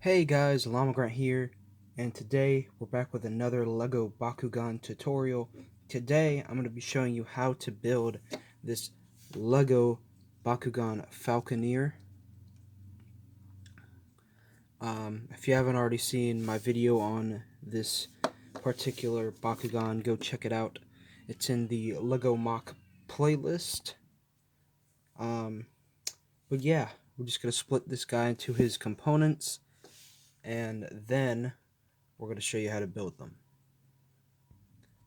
Hey guys, Llama Grant here, and today we're back with another LEGO Bakugan tutorial. Today I'm going to be showing you how to build this LEGO Bakugan falconeer. If you haven't already seen my video on this particular Bakugan, go check it out. It's in the LEGO Mock playlist. But yeah, we're just going to split this guy into his components, and then we're going to show you how to build them.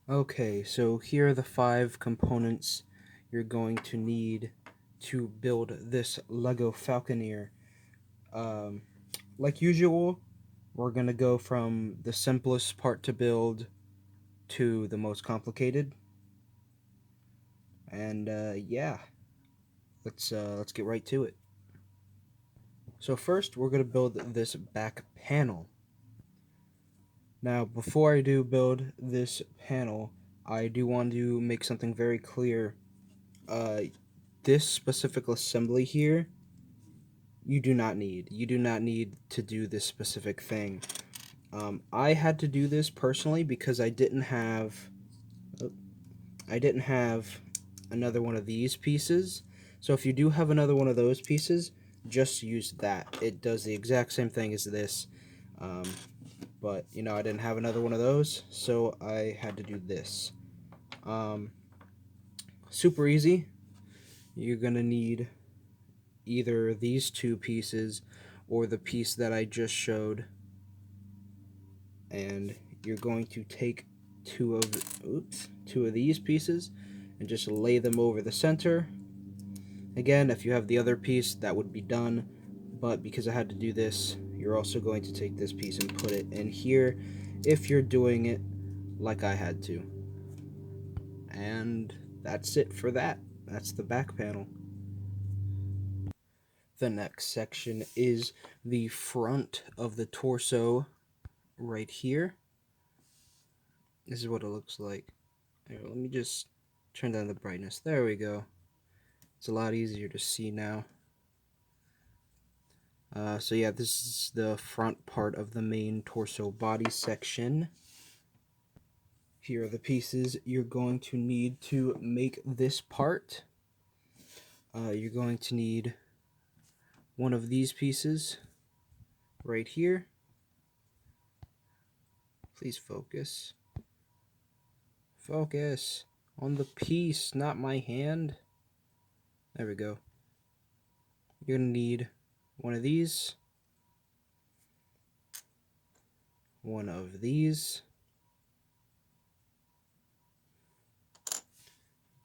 Okay, so here are the 5 components you're going to need to build this LEGO falconeer. Like usual, we're going to go from the simplest part to build to the most complicated. And yeah, let's get right to it. So first, we're going to build this back panel. Now, before I do build this panel, I do want to make something very clear. This specific assembly here, you do not need. You do not need to do this specific thing. I had to do this personally because I didn't have another one of these pieces. So if you do have another one of those pieces, just use that. It does the exact same thing as this. But you know, I didn't have another one of those, so I had to do this. Super easy. You're gonna need either these 2 pieces or the piece that I just showed, and you're going to take two of these pieces and just lay them over the center. Again, if you have the other piece, that would be done, but because I had to do this, you're also going to take this piece and put it in here if you're doing it like I had to. And that's it for that. That's the back panel. The next section is the front of the torso right here. This is what it looks like. Here, let me just turn down the brightness. There we go. It's a lot easier to see now. So yeah, this is the front part of the main torso body section. Here are the pieces you're going to need to make this part. You're going to need one of these pieces right here. Please focus. Focus on the piece, not my hand. There we go. You're going to need one of these, one of these,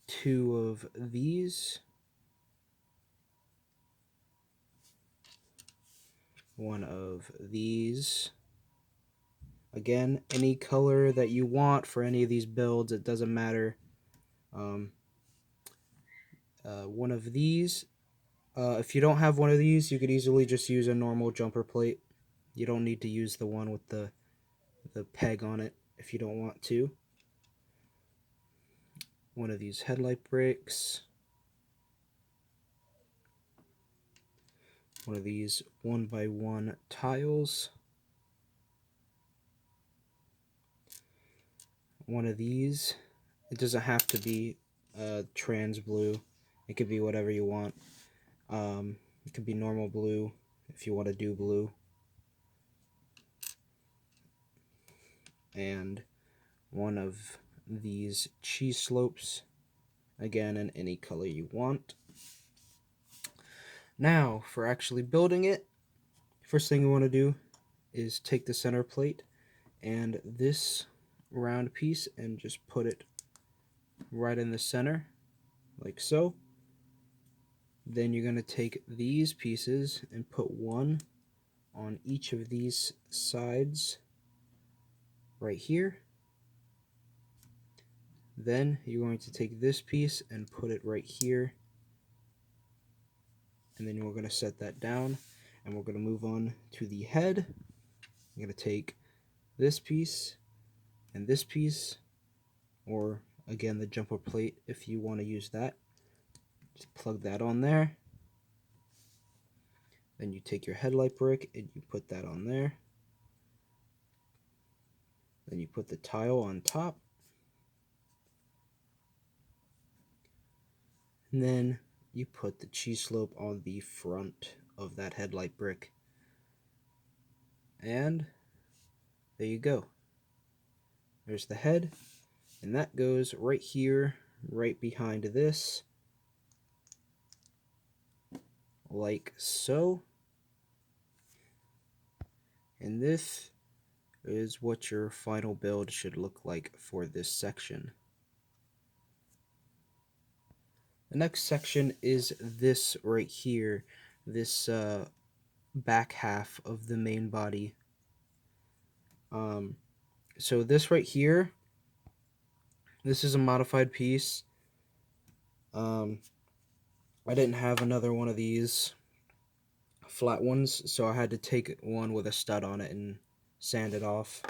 2 of these, 1 of these. Again, any color that you want for any of these builds, it doesn't matter. 1 of these. If you don't have one of these, you could easily just use a normal jumper plate. You don't need to use the one with the peg on it if you don't want to. 1 of these headlight bricks. 1 of these 1x1 tiles. 1 of these. It doesn't have to be trans blue. It could be whatever you want. It could be normal blue if you want to do blue. And 1 of these cheese slopes, again in any color you want. Now, for actually building it, first thing you want to do is take the center plate and this round piece and just put it right in the center, like so. Then you're going to take these pieces and put one on each of these sides right here. Then you're going to take this piece and put it right here. And then we're going to set that down, and we're going to move on to the head. I'm going to take this piece and this piece, or again the jumper plate if you want to use that. Just plug that on there. Then you take your headlight brick and you put that on there. Then you put the tile on top. And then you put the cheese slope on the front of that headlight brick. And there you go. There's the head. And that goes right here, right behind this. Like so. And this is what your final build should look like for this section. The next section is this right here, this back half of the main body. So this right here, this is a modified piece. I didn't have another one of these flat ones, so I had to take one with a stud on it and sand it off.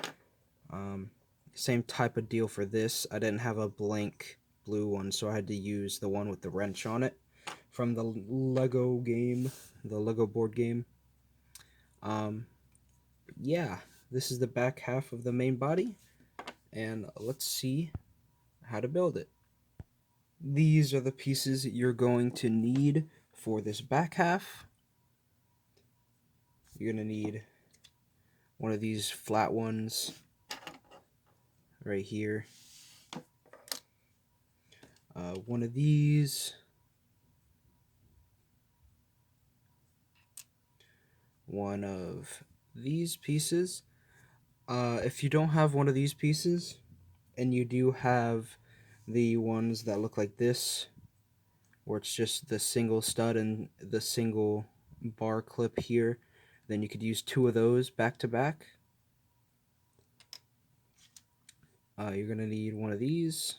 Same type of deal for this. I didn't have a blank blue one, so I had to use the one with the wrench on it from the Lego game, the Lego board game. Yeah, this is the back half of the main body, and let's see how to build it. These are the pieces you're going to need for this back half. You're going to need one of these flat ones right here, one of these, one of these pieces. If you don't have one of these pieces and you do have the ones that look like this, where it's just the single stud and the single bar clip here, then you could use two of those back to back. You're going to need one of these,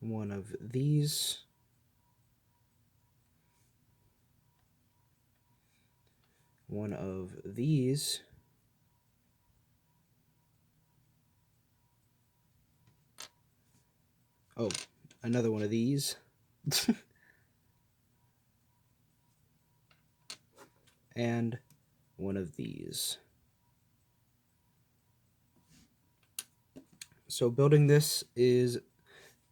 one of these, one of these, oh, another one of these, and one of these. So building this is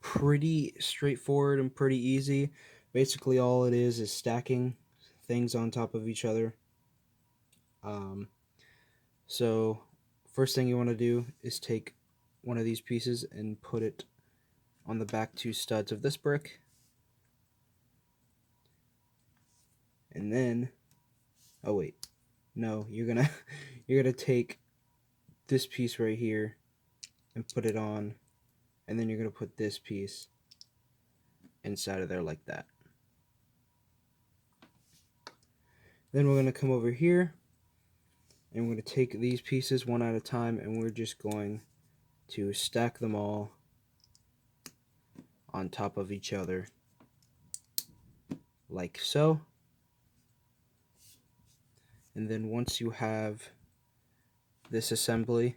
pretty straightforward and pretty easy. Basically all it is stacking things on top of each other. So first thing you want to do is take one of these pieces and put it on the back two studs of this brick. And then, oh wait, no, you're gonna take this piece right here and put it on, and then you're gonna put this piece inside of there like that. Then we're gonna come over here and we're gonna take these pieces one at a time, and we're just going to stack them all on top of each other like so. And then once you have this assembly,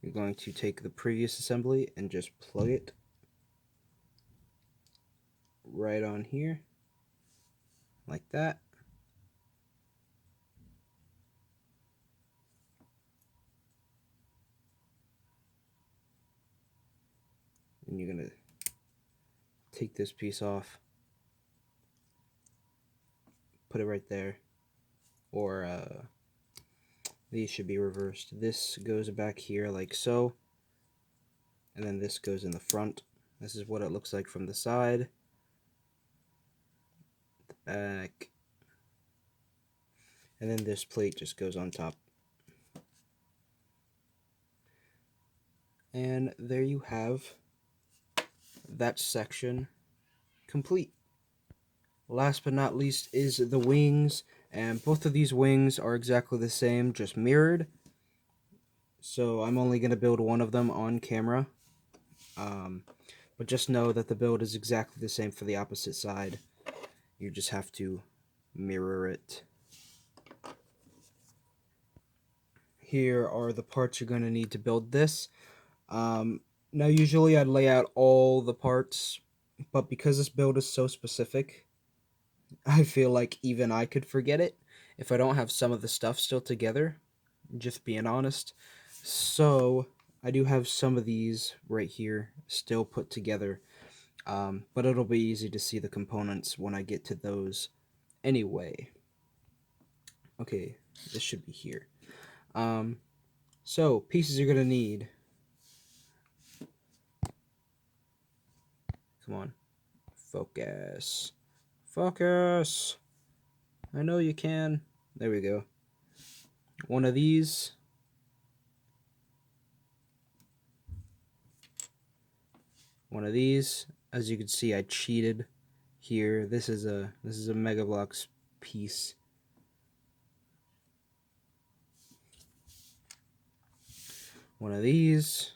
you're going to take the previous assembly and just plug it right on here like that. And you're gonna take this piece off, put it right there, or these should be reversed. This goes back here like so, and then this goes in the front. This is what it looks like from the side, the back, and then this plate just goes on top. And there you have that section complete. Last but not least is the wings, and both of these wings are exactly the same, just mirrored. So I'm only going to build one of them on camera, but just know that the build is exactly the same for the opposite side. You just have to mirror it. Here are the parts you're going to need to build this. Now usually I'd lay out all the parts, but because this build is so specific, I feel like even I could forget it if I don't have some of the stuff still together, just being honest. So I do have some of these right here still put together, but it'll be easy to see the components when I get to those anyway. Okay, this should be here. So pieces you're gonna need. Come on, focus, focus. I know you can. There we go. One of these. One of these. As you can see, I cheated here. This is a Mega Bloks piece. One of these.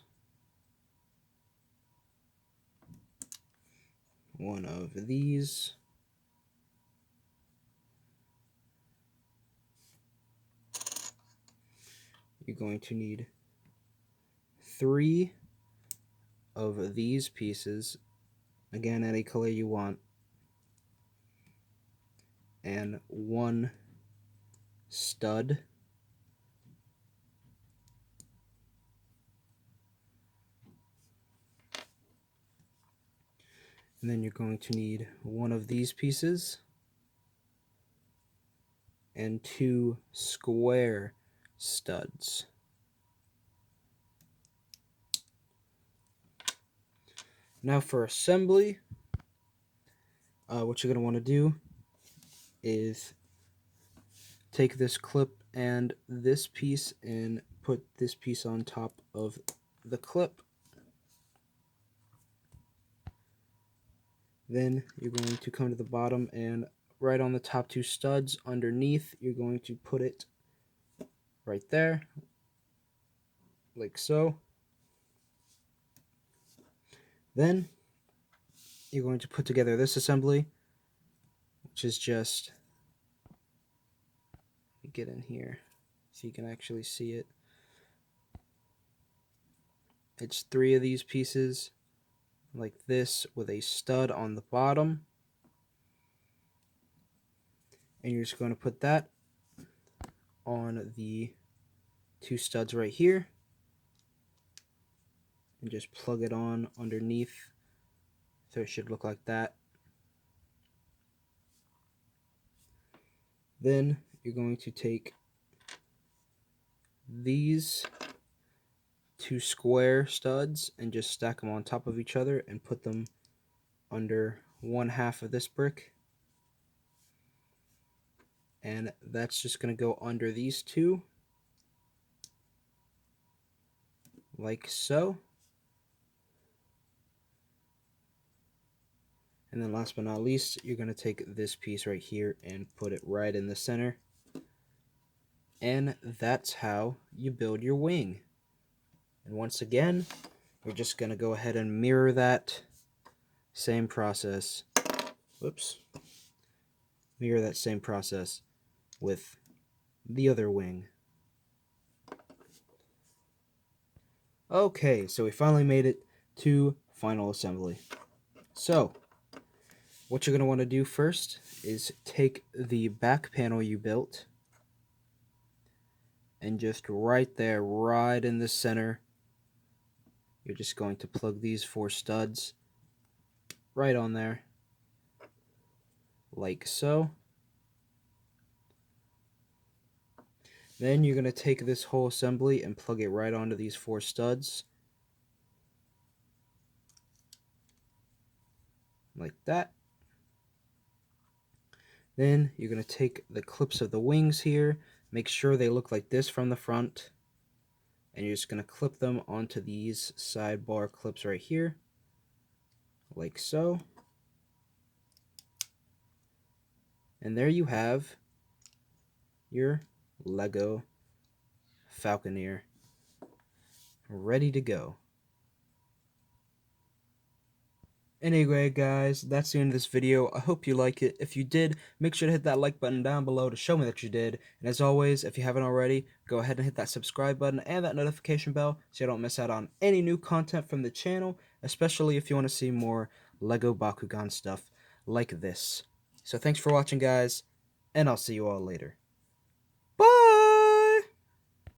One of these. You're going to need 3 of these pieces, again any color you want, and 1 stud, and then you're going to need 1 of these pieces and 2 square studs. Now for assembly, what you're going to want to do is take this clip and this piece and put this piece on top of the clip. Then you're going to come to the bottom and right on the top 2 studs underneath, you're going to put it right there, like so. Then you're going to put together this assembly, which is just, get in here so you can actually see it. It's 3 of these pieces like this with a stud on the bottom, and you're just going to put that on the 2 studs right here and just plug it on underneath, so it should look like that. Then you're going to take these 2 square studs and just stack them on top of each other and put them under 1/2 of this brick, and that's just going to go under these 2 like so. And then last but not least, you're going to take this piece right here and put it right in the center. And that's how you build your wing. And once again, we're just going to go ahead and mirror that same process. Whoops. Mirror that same process with the other wing. Okay, so we finally made it to final assembly. So, what you're going to want to do first is take the back panel you built and just right there, right in the center, you're just going to plug these 4 studs right on there, like so. Then you're going to take this whole assembly and plug it right onto these 4 studs, like that. Then you're going to take the clips of the wings here, make sure they look like this from the front, and you're just going to clip them onto these sidebar clips right here, like so. And there you have your Lego falconeer ready to go. Anyway guys, that's the end of this video. I hope you like it. If you did, make sure to hit that like button down below to show me that you did. And as always, if you haven't already, go ahead and hit that subscribe button and that notification bell so you don't miss out on any new content from the channel, especially if you want to see more Lego Bakugan stuff like this. So thanks for watching, guys, and I'll see you all later.